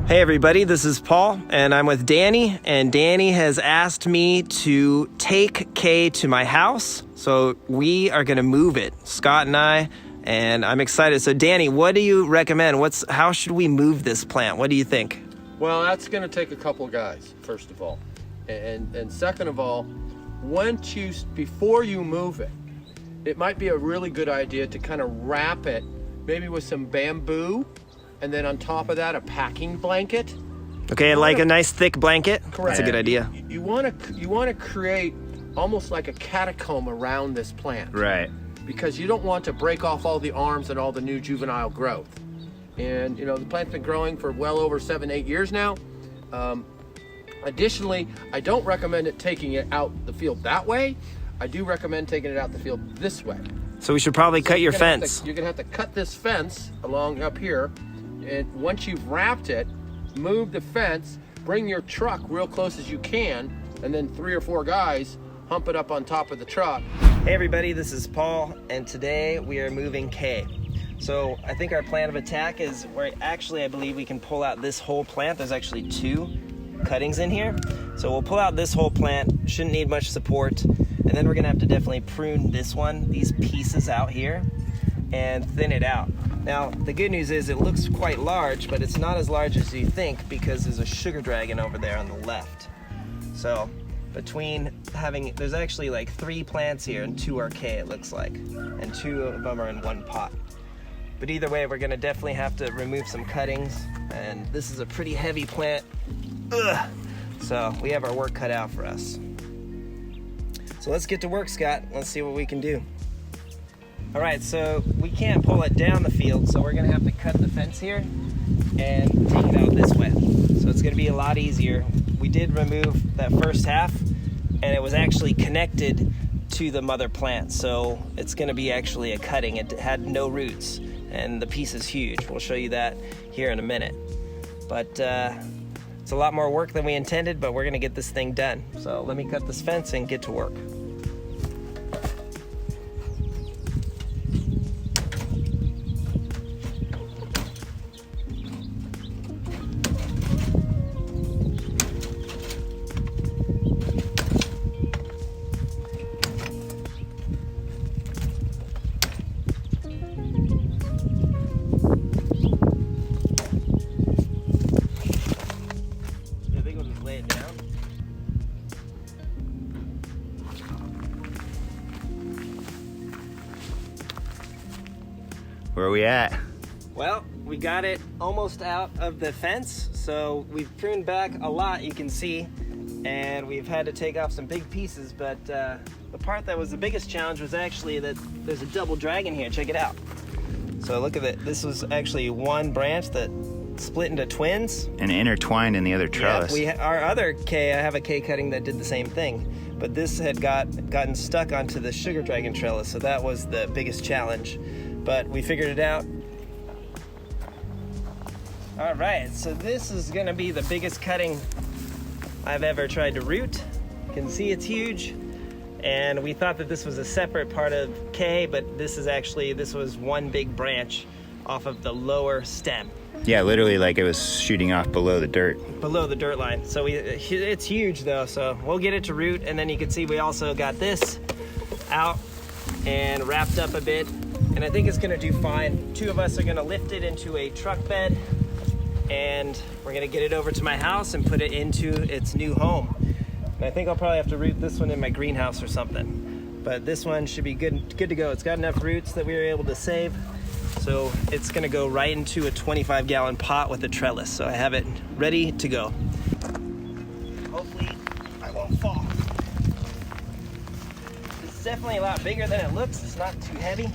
Hey everybody, this is Paul, and I'm with Danny, and Danny has asked me to take Kay to my house, so we are gonna move it, Scott and I, and I'm excited. So Danny, what do you recommend? How should we move this plant? What do you think? Well, that's gonna take a couple guys, first of all. And second of all, before you move it, it might be a really good idea to kind of wrap it, maybe with some bamboo, and then on top of that, a packing blanket. Okay, like a nice thick blanket? Correct. That's a good idea. You want to create almost like a catacomb around this plant. Right. Because you don't want to break off all the arms and all the new juvenile growth. And you know, the plant's been growing for well over 7-8 years now. Additionally, I don't recommend taking it out the field that way. I do recommend taking it out the field this way. So we should probably cut your fence. You're gonna have to cut this fence along up here. And once you've wrapped it, move the fence, bring your truck real close as you can, and then 3 or 4 guys hump it up on top of the truck. Hey everybody, this is Paul, and today we are moving Kay. So I think our plan of attack is I believe we can pull out this whole plant. There's actually 2 cuttings in here. So we'll pull out this whole plant, shouldn't need much support, and then we're gonna have to definitely prune these pieces out here, and thin it out. Now, the good news is it looks quite large, but it's not as large as you think because there's a sugar dragon over there on the left. So there's actually like 3 plants here and 2 are Kay, it looks like, and 2 of them are in one pot. But either way, we're gonna definitely have to remove some cuttings, and this is a pretty heavy plant. Ugh. So we have our work cut out for us. So let's get to work, Scott. Let's see what we can do. All right, so we can't pull it down the field, so we're gonna have to cut the fence here and take it out this way. So it's gonna be a lot easier. We did remove that first half, and it was actually connected to the mother plant, so it's gonna be actually a cutting. It had no roots, and the piece is huge. We'll show you that here in a minute. But it's a lot more work than we intended, but we're gonna get this thing done. So let me cut this fence and get to work. Where are we at? Well, we got it almost out of the fence, so we've pruned back a lot, you can see, and we've had to take off some big pieces, but the part that was the biggest challenge was actually that there's a double dragon here. Check it out. So look at it. This was actually one branch that split into twins. And intertwined in the other trellis. Yeah, our other Kay, I have a Kay cutting that did the same thing, but this had gotten stuck onto the sugar dragon trellis, so that was the biggest challenge. But we figured it out. All right, so this is gonna be the biggest cutting I've ever tried to root. You can see it's huge. And we thought that this was a separate part of Kay, but this was one big branch off of the lower stem. Yeah, literally like it was shooting off below the dirt. Below the dirt line. So it's huge though, so we'll get it to root, and then you can see we also got this out and wrapped up a bit. And I think it's gonna do fine. 2 of us are gonna lift it into a truck bed, and we're gonna get it over to my house and put it into its new home. And I think I'll probably have to root this one in my greenhouse or something. But this one should be good to go. It's got enough roots that we were able to save. So it's gonna go right into a 25-gallon pot with a trellis. So I have it ready to go. Hopefully I won't fall. It's definitely a lot bigger than it looks. It's not too heavy.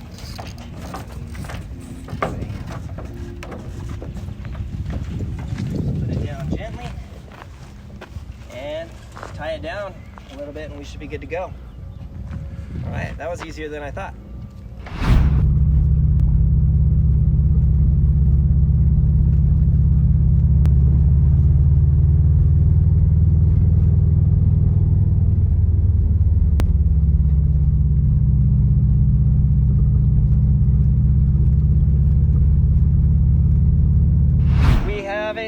Put it down gently and tie it down a little bit, and we should be good to go. All right, that was easier than I thought.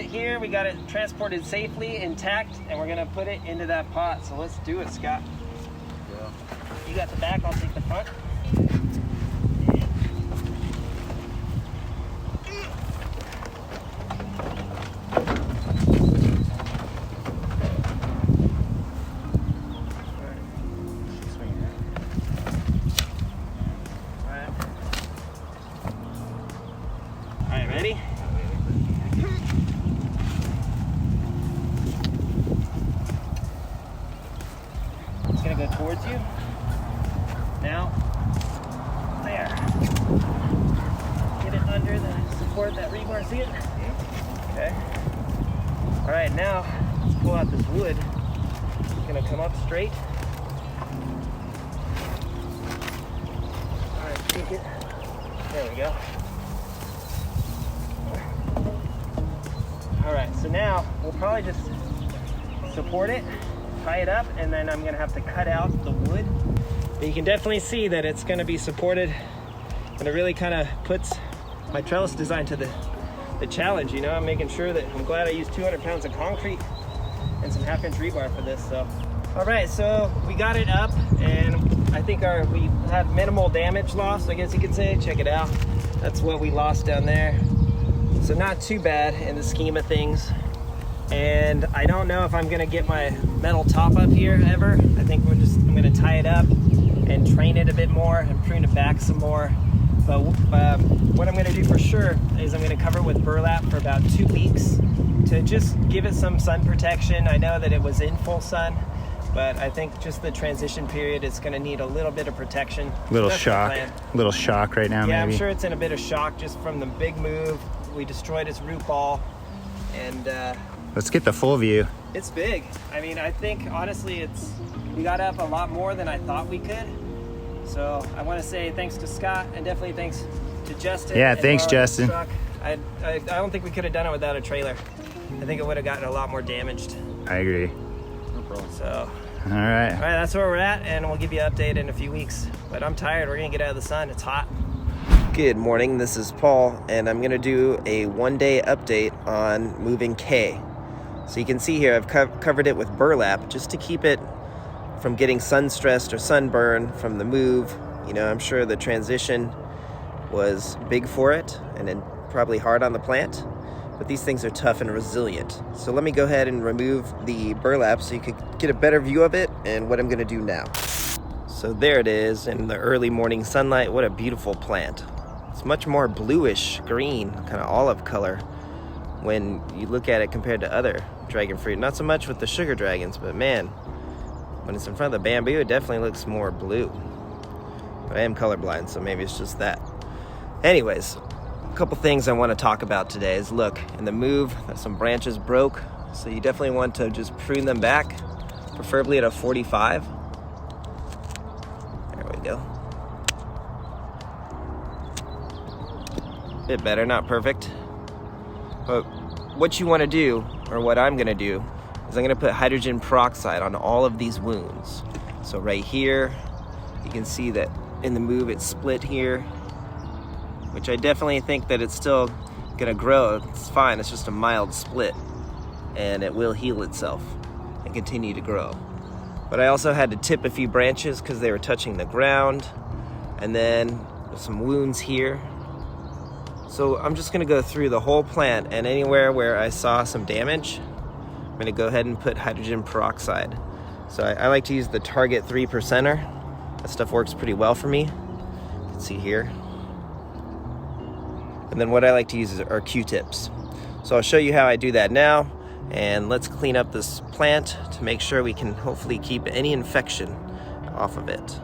it here, we got it transported safely, intact, and we're gonna put it into that pot. So let's do it, Scott. Yeah. You got the back, I'll take the front. All right, ready? It's gonna go towards you. Now, there. Get it under the support, that rebar, see it? Okay. All right, now, let's pull out this wood. It's gonna come up straight. All right, take it. There we go. All right, so now we'll probably just support it, tie it up, and then I'm gonna have to cut out the wood. But you can definitely see that it's gonna be supported, and it really kind of puts my trellis design to the challenge, you know? I'm making sure that, I'm glad I used 200 pounds of concrete and some 1/2 inch rebar for this, so. All right, so we got it up, and I think we had minimal damage loss, I guess you could say. Check it out. That's what we lost down there. So not too bad in the scheme of things. And I don't know if I'm gonna get my metal top up here ever. I think I'm gonna tie it up and train it a bit more and prune it back some more. But what I'm gonna do for sure is I'm gonna cover it with burlap for about 2 weeks to just give it some sun protection. I know that it was in full sun, but I think just the transition period is gonna need a little bit of protection. Little That's shock. the plan. Little shock right now, Yeah, maybe. I'm sure it's in a bit of shock just from the big move. We destroyed its root ball, and Let's get the full view. it's big. I mean, I think honestly we got up a lot more than I thought we could. So I want to say thanks to Scott, and definitely thanks to Justin. Yeah, and thanks, our Justin. truck. I don't think we could have done it without a trailer. I think it would have gotten a lot more damaged. I agree. No problem. So, All right. all right, that's where we're at, and we'll give you an update in a few weeks. But I'm tired. We're gonna get out of the sun. It's hot. Good morning. This is Paul, and I'm gonna do a one-day update on moving K. So you can see here, I've covered it with burlap just to keep it from getting sun stressed or sunburn from the move. You know, I'm sure the transition was big for it and then probably hard on the plant, but these things are tough and resilient. So let me go ahead and remove the burlap so you could get a better view of it and what I'm gonna do now. So there it is in the early morning sunlight. What a beautiful plant. It's much more bluish green, kind of olive color when you look at it compared to other dragon fruit. Not so much with the sugar dragons, but man, when it's in front of the bamboo, it definitely looks more blue. But I am colorblind, so maybe it's just that. Anyways, a couple things I want to talk about today is, look, in the move, some branches broke, so you definitely want to just prune them back, preferably at a 45. There we go. Bit better, not perfect. But what you want to do, or what I'm going to do, is I'm going to put hydrogen peroxide on all of these wounds. So right here, you can see that in the move it's split here, which I definitely think that it's still going to grow. It's fine, it's just a mild split, and it will heal itself and continue to grow. But I also had to tip a few branches because they were touching the ground, and then there's some wounds here. So I'm just gonna go through the whole plant, and anywhere where I saw some damage, I'm gonna go ahead and put hydrogen peroxide. So I like to use the Target 3%er. That stuff works pretty well for me. You can see here. And then what I like to use are Q-tips. So I'll show you how I do that now, and let's clean up this plant to make sure we can hopefully keep any infection off of it.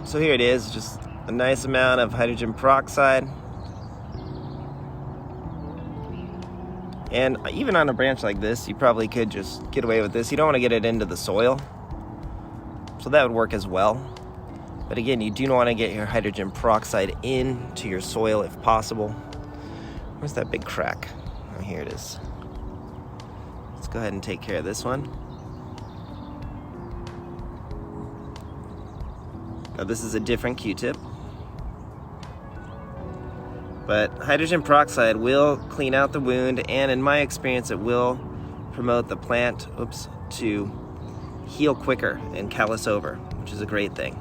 So here it is, just a nice amount of hydrogen peroxide. And even on a branch like this, you probably could just get away with this. You don't want to get it into the soil, so that would work as well. But again, you do want to get your hydrogen peroxide into your soil if possible. Where's that big crack? Oh, here it is. Let's go ahead and take care of this one. Now this is a different Q-tip. But hydrogen peroxide will clean out the wound, and in my experience, it will promote the plant, to heal quicker and callus over, which is a great thing.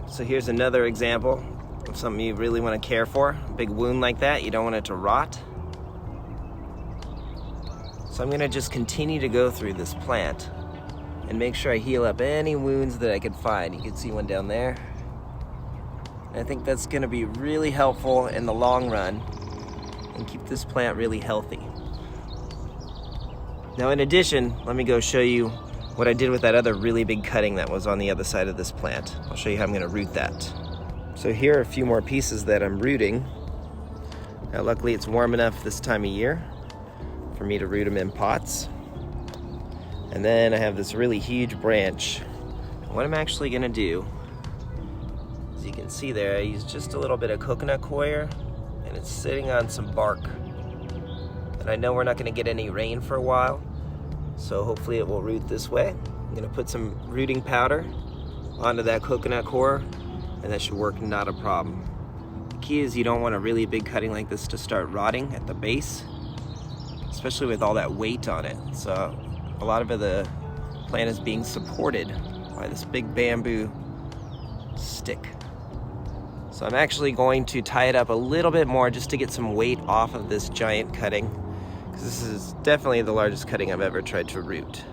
So here's another example of something you really want to care for. A big wound like that, you don't want it to rot. So I'm gonna just continue to go through this plant and make sure I heal up any wounds that I could find. You can see one down there. I think that's gonna be really helpful in the long run and keep this plant really healthy. Now in addition, let me go show you what I did with that other really big cutting that was on the other side of this plant. I'll show you how I'm gonna root that. So here are a few more pieces that I'm rooting. Now luckily it's warm enough this time of year for me to root them in pots. And then I have this really huge branch. What I'm actually gonna do, as you can see there, I use just a little bit of coconut coir, and it's sitting on some bark. And I know we're not gonna get any rain for a while, so hopefully it will root this way. I'm gonna put some rooting powder onto that coconut coir, and that should work not a problem. The key is you don't want a really big cutting like this to start rotting at the base, especially with all that weight on it. So a lot of the plant is being supported by this big bamboo stick. So I'm actually going to tie it up a little bit more just to get some weight off of this giant cutting, because this is definitely the largest cutting I've ever tried to root,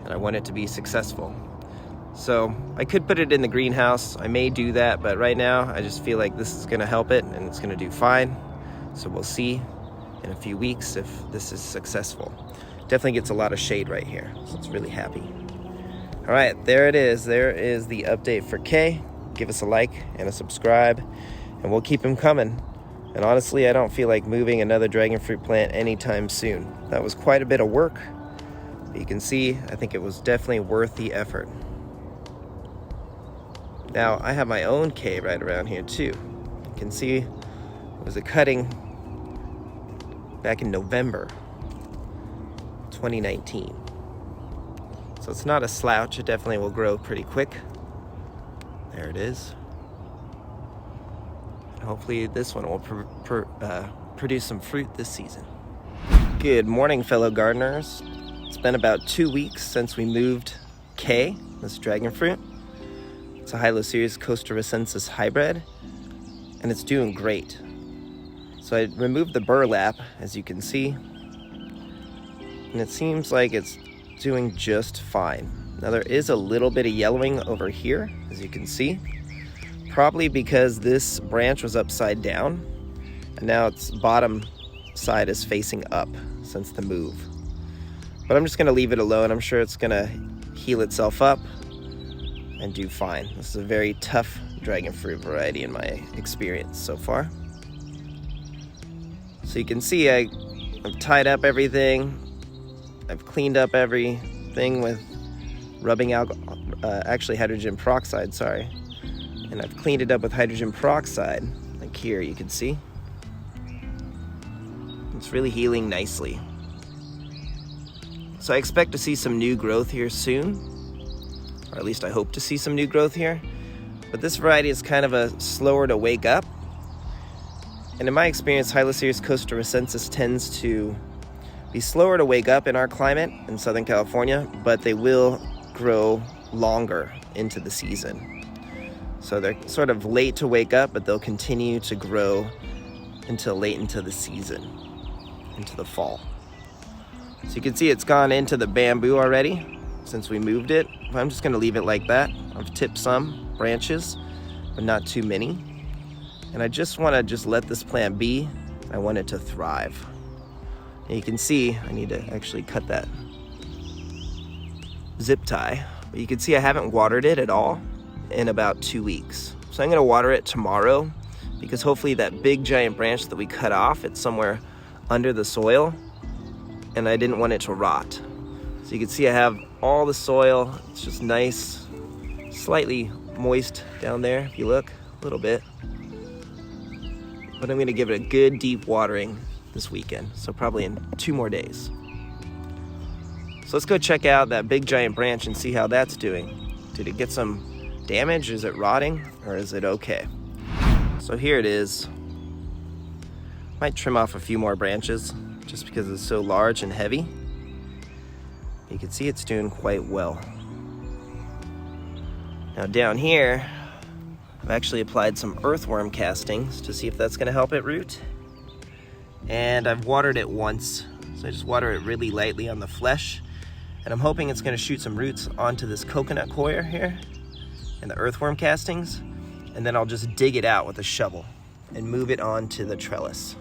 and I want it to be successful. So I could put it in the greenhouse. I may do that, but right now I just feel like this is gonna help it and it's gonna do fine. So we'll see in a few weeks if this is successful. Definitely gets a lot of shade right here, so it's really happy. All right, there it is. There is the update for Kay. Give us a like and a subscribe, and we'll keep them coming. And honestly, I don't feel like moving another dragon fruit plant anytime soon. That was quite a bit of work, but you can see, I think it was definitely worth the effort. Now, I have my own Kay right around here too. You can see it was a cutting back in November 2019. So it's not a slouch, it definitely will grow pretty quick. There it is. And hopefully this one will produce some fruit this season. Good morning, fellow gardeners. It's been about 2 weeks since we moved Kay, this dragon fruit. It's a Hylocereus costarricensis hybrid, and it's doing great. So I removed the burlap, as you can see, and it seems like it's doing just fine. Now there is a little bit of yellowing over here, as you can see, probably because this branch was upside down, and now its bottom side is facing up since the move. But I'm just gonna leave it alone. I'm sure it's gonna heal itself up and do fine. This is a very tough dragon fruit variety in my experience so far. So you can see I've tied up everything. I've cleaned up everything with rubbing actually hydrogen peroxide, sorry. And I've cleaned it up with hydrogen peroxide, like here you can see. It's really healing nicely. So I expect to see some new growth here soon, or at least I hope to see some new growth here. But this variety is kind of a slower to wake up. And in my experience, Hylocereus costarricensis tends to be slower to wake up in our climate in Southern California, but they will grow longer into the season. So they're sort of late to wake up, but they'll continue to grow until late into the season, into the fall. So you can see it's gone into the bamboo already since we moved it. But I'm just gonna leave it like that. I've tipped some branches, but not too many. And I just wanna let this plant be. I want it to thrive. And you can see, I need to actually cut that zip tie. But you can see I haven't watered it at all in about 2 weeks. So I'm gonna water it tomorrow, because hopefully that big giant branch that we cut off, it's somewhere under the soil, and I didn't want it to rot. So you can see I have all the soil. It's just nice, slightly moist down there if you look, a little bit. But I'm gonna give it a good deep watering this weekend, so probably in 2 more days. So let's go check out that big giant branch and see how that's doing. Did it get some damage? Is it rotting, or is it okay? So here it is. Might trim off a few more branches just because it's so large and heavy. You can see it's doing quite well. Now down here, I've actually applied some earthworm castings to see if that's gonna help it root. And I've watered it once, so I just water it really lightly on the flesh. And I'm hoping it's gonna shoot some roots onto this coconut coir here and the earthworm castings. And then I'll just dig it out with a shovel and move it onto the trellis.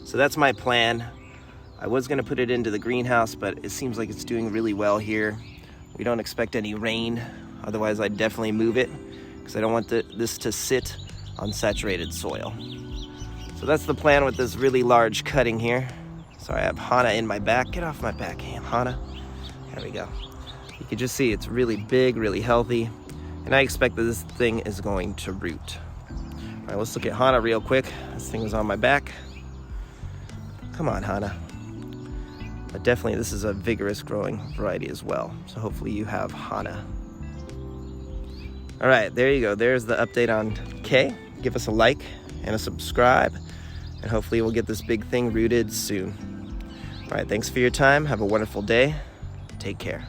So that's my plan. I was gonna put it into the greenhouse, but it seems like it's doing really well here. We don't expect any rain, otherwise I'd definitely move it because I don't want this to sit on saturated soil. So that's the plan with this really large cutting here. Sorry, I have Hana in my back. Get off my back, Hana. There we go. You can just see it's really big, really healthy, and I expect that this thing is going to root. All right, let's look at Hana real quick. This thing is on my back. Come on, Hana. But definitely this is a vigorous growing variety as well. So hopefully you have Hana. All right, there you go. There's the update on K. Give us a like and a subscribe, and hopefully we'll get this big thing rooted soon. All right, thanks for your time. Have a wonderful day. Take care.